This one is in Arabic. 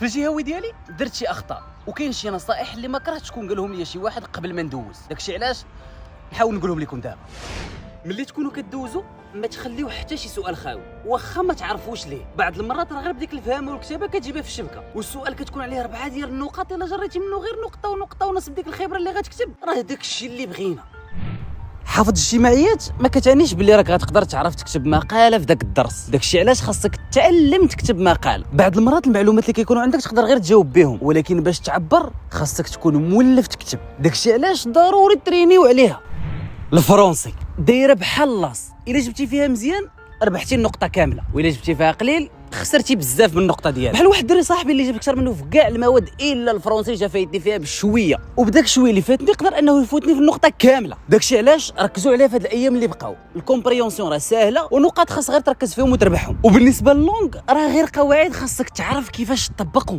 في الجهوي ديالي درت شي اخطاء وكاين شي نصائح اللي ما كرهتش تكون قالهم لي شي واحد قبل ما ندوز. داكشي علاش نحاول نقولهم لكم دابا. ملي تكونوا كدوزوا ما تخليو حتى شي سؤال خاوي واخا ما تعرفوش ليه. بعض المرات راه غير بديك الفهم والكتابه كتجيبها في الشبكه، والسؤال كتكون عليه 4 ديال النقط، الا جريتي منه غير نقطه ونقطه ونص بديك الخبره اللي غتكتب راه داكشي اللي بغينا. حافظ الاجتماعيات ما كتعنيش باللي راك غتقدر تعرف تكتب مقاله في داك الدرس، داكشي علاش خاصك تعلم تكتب مقال. بعض المرات المعلومات اللي كيكونوا عندك تقدر غير تجاوب بهم، ولكن باش تعبر خاصك تكون مولف تكتب، داكشي علاش ضروري ترينيو عليها. الفرنسي دايره بحال لاص، الا جبتي فيها مزيان ربحتي النقطه كامله، والا جبتي فيها قليل خسرتي بزاف من النقطه ديالك. بحال واحد الدري صاحبي اللي جاب اكثر منه في كاع المواد الا الفرنسي جا فايتني فيها بشويه، وبداك الشويه اللي فاتني يقدر انه يفوتني في النقطه كامله. داكشي علاش ركزوا عليها في هاد الايام اللي بقاو. الكومبريونسيون راه ساهله ونقاط خاص غير تركز فيهم وتربحهم، وبالنسبه للونغ راه غير قواعد خاصك تعرف كيفاش تطبقهم.